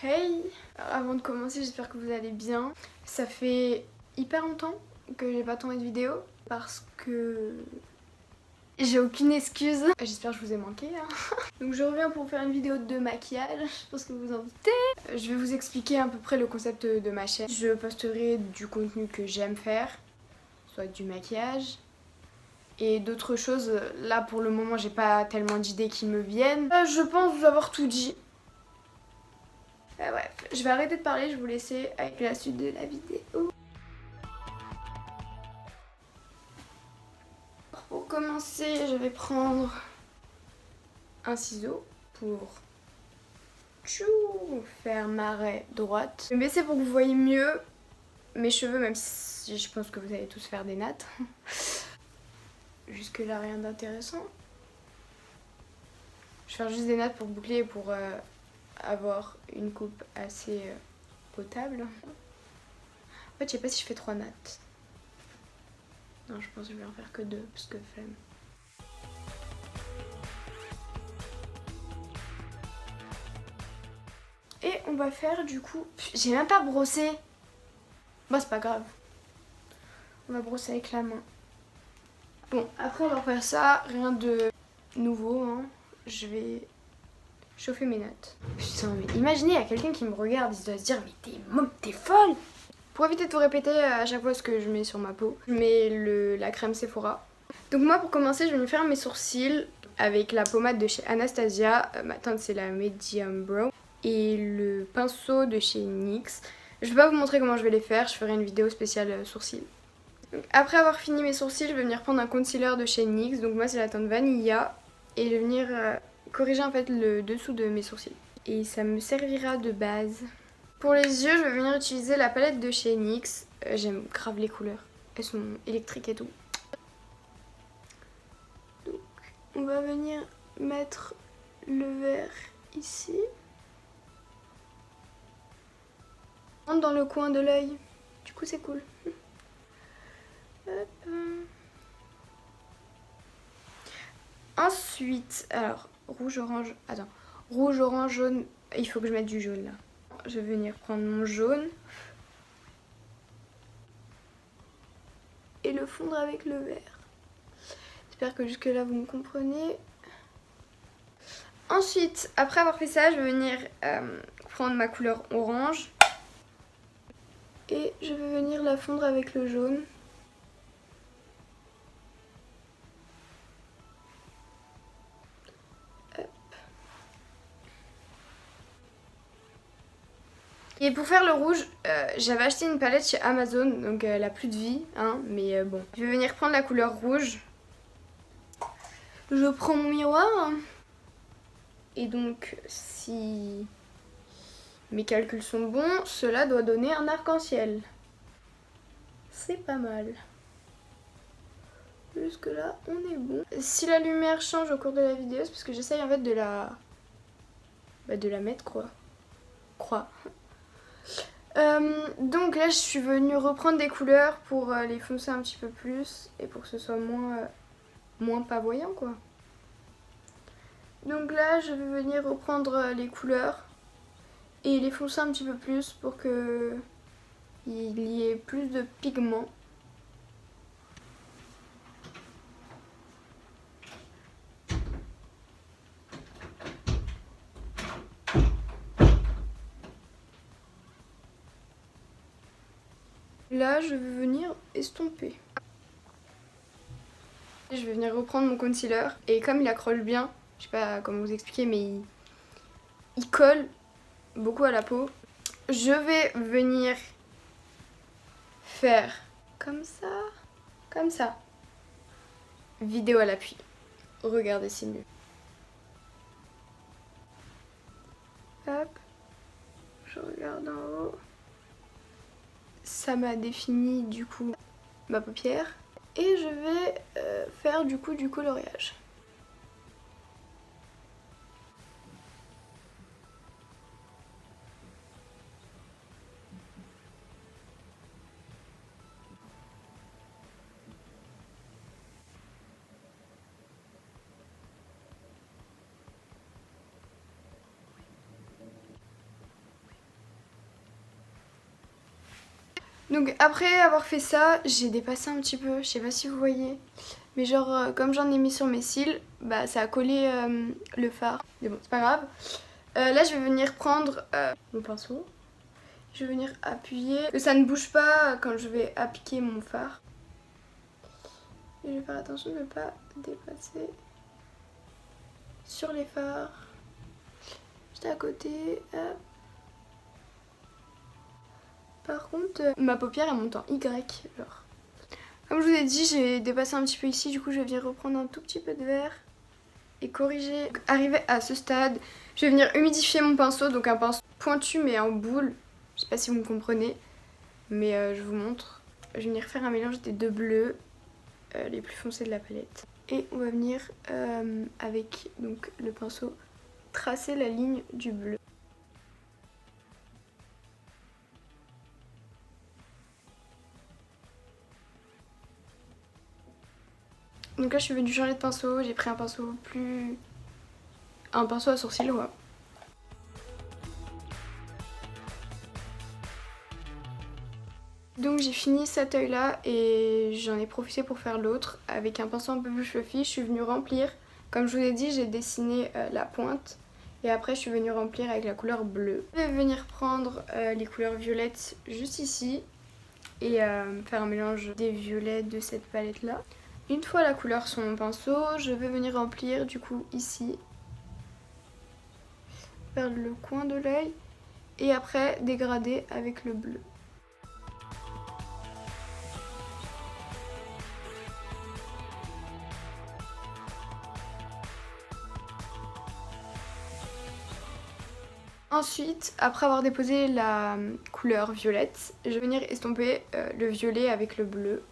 Hey! Alors, avant de commencer, j'espère que vous allez bien. Ça fait hyper longtemps que j'ai pas tourné de vidéo parce que j'ai aucune excuse. J'espère que je vous ai manqué. Donc je reviens pour faire une vidéo de maquillage, je pense que vous vous en doutez. Je vais vous expliquer à peu près le concept de ma chaîne. Je posterai du contenu que j'aime faire, soit du maquillage et d'autres choses. Là pour le moment j'ai pas tellement d'idées qui me viennent. Je pense vous avoir tout dit. Bref, je vais arrêter de parler, je vais vous laisser avec la suite de la vidéo. Pour commencer, je vais prendre un ciseau pour faire ma raie droite. Je vais baisser pour que vous voyez mieux mes cheveux, même si je pense que vous allez tous faire des nattes. Jusque là, rien d'intéressant. Je vais faire juste des nattes pour boucler et pour avoir une coupe assez potable. En fait, je sais pas si je fais 3 nattes. Non, je pense que je vais en faire que 2 parce que flemme. Et on va faire du coup... J'ai même pas brossé. Bon, c'est pas grave. On va brosser avec la main. Bon, après on va faire ça, rien de nouveau, hein. Je vais chauffer mes nattes. Putain, mais imaginez, il y a quelqu'un qui me regarde, il doit se dire, mais t'es folle! Pour éviter de tout répéter à chaque fois ce que je mets sur ma peau, je mets la crème Sephora. Donc moi, pour commencer, je vais me faire mes sourcils avec la pommade de chez Anastasia. Ma teinte, c'est la Medium Brow. Et le pinceau de chez NYX. Je vais pas vous montrer comment je vais les faire, je ferai une vidéo spéciale sourcils. Donc, après avoir fini mes sourcils, je vais venir prendre un concealer de chez NYX. Donc moi c'est la teinte Vanilla. Et je vais venir corriger en fait le dessous de mes sourcils. Et ça me servira de base. Pour les yeux, je vais venir utiliser la palette de chez NYX. J'aime grave les couleurs. Elles sont électriques et tout. Donc on va venir mettre le vert ici. Dans le coin de l'œil. Du coup c'est cool. Ensuite, alors rouge, orange, attends, rouge, orange, jaune, il faut que je mette du jaune là. Je vais venir prendre mon jaune et le fondre avec le vert. J'espère que jusque là vous me comprenez. Ensuite, après avoir fait ça, je vais venir prendre ma couleur orange et je vais venir la fondre avec le jaune. Et pour faire le rouge, j'avais acheté une palette chez Amazon, donc elle a plus de vie, hein, mais bon. Je vais venir prendre la couleur rouge. Je prends mon miroir. Et donc, si mes calculs sont bons, cela doit donner un arc-en-ciel. C'est pas mal. Jusque là, on est bon. Si la lumière change au cours de la vidéo, c'est parce que j'essaye en fait de la mettre quoi. Donc là je suis venue reprendre des couleurs pour les foncer un petit peu plus et pour que ce soit moins pavoyant quoi. Donc là je vais venir reprendre les couleurs et les foncer un petit peu plus pour que il y ait plus de pigments. Là, je vais venir estomper. Je vais venir reprendre mon concealer et comme il accroche bien, je sais pas comment vous expliquer, mais il colle beaucoup à la peau. Je vais venir faire comme ça. Vidéo à l'appui. Regardez, c'est mieux. Hop, je regarde en haut. Ça m'a défini du coup ma paupière. Et je vais faire du coup du coloriage. Donc après avoir fait ça, j'ai dépassé un petit peu, je sais pas si vous voyez. Mais genre comme j'en ai mis sur mes cils, bah ça a collé le fard. Mais bon, c'est pas grave. Là je vais venir prendre mon pinceau. Je vais venir appuyer, que ça ne bouge pas quand je vais appliquer mon fard. Et je vais faire attention de ne pas dépasser sur les fards. Juste à côté, hop. Par contre, ma paupière elle monte en Y, genre. Comme je vous ai dit, j'ai dépassé un petit peu ici, du coup je vais venir reprendre un tout petit peu de verre et corriger. Arrivé à ce stade, je vais venir humidifier mon pinceau, donc un pinceau pointu mais en boule. Je sais pas si vous me comprenez, mais je vous montre. Je vais venir faire un mélange des deux bleus, les plus foncés de la palette. Et on va venir avec donc, le pinceau tracer la ligne du bleu. Donc là je suis venue changer de pinceau, j'ai pris un pinceau plus... un pinceau à sourcils, ouais. Donc j'ai fini cet œil là et j'en ai profité pour faire l'autre avec un pinceau un peu plus fluffy. Je suis venue remplir, comme je vous ai dit, j'ai dessiné la pointe et après je suis venue remplir avec la couleur bleue. Je vais venir prendre les couleurs violettes juste ici et faire un mélange des violets de cette palette là. Une fois la couleur sur mon pinceau, je vais venir remplir du coup ici vers le coin de l'œil et après dégrader avec le bleu. Ensuite, après avoir déposé la couleur violette, je vais venir estomper le violet avec le bleu.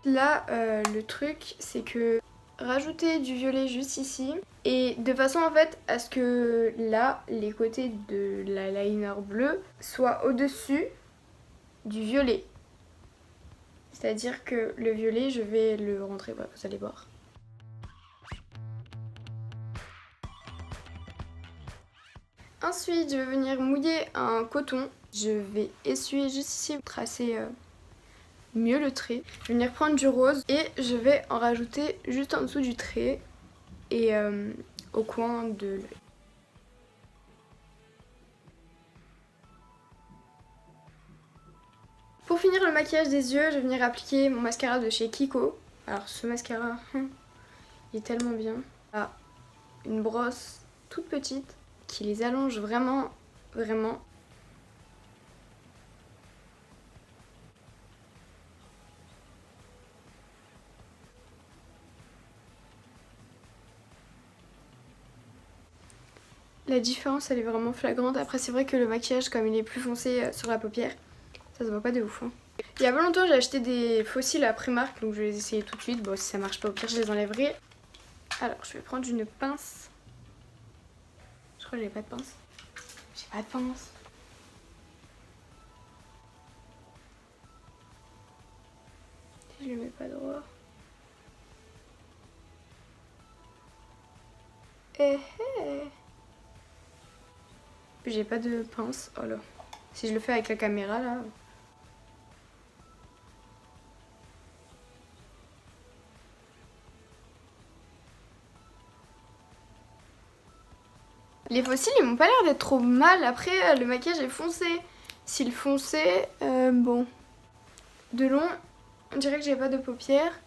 Là, le truc, c'est que rajouter du violet juste ici et de façon en fait à ce que là, les côtés de l'eyeliner bleu soient au-dessus du violet. C'est-à-dire que le violet, je vais le rentrer, voilà, vous allez voir. Ensuite, je vais venir mouiller un coton. Je vais essuyer juste ici, tracer mieux le trait. Je vais venir prendre du rose et je vais en rajouter juste en dessous du trait et au coin de l'œil. Pour finir le maquillage des yeux, je vais venir appliquer mon mascara de chez Kiko. Alors ce mascara, il est tellement bien. Ah, une brosse toute petite qui les allonge vraiment, vraiment. La différence elle est vraiment flagrante. Après c'est vrai que le maquillage comme il est plus foncé sur la paupière, ça se voit pas de ouf. Hein. Il y a pas longtemps j'ai acheté des faux cils à Primark, donc je vais les essayer tout de suite. Bon si ça marche pas au pire je les enlèverai. Alors je vais prendre une pince. Je crois que j'ai pas de pince. J'ai pas de pince. Je le mets pas droit. J'ai pas de pince. Oh là. Si je le fais avec la caméra là. Les fossiles ils m'ont pas l'air d'être trop mal. Après le maquillage est foncé. S'il foncé, bon. De long, on dirait que j'ai pas de paupières.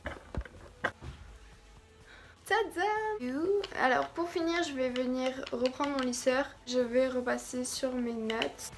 Tada! Alors pour finir je vais venir reprendre mon lisseur. Je vais repasser sur mes nattes.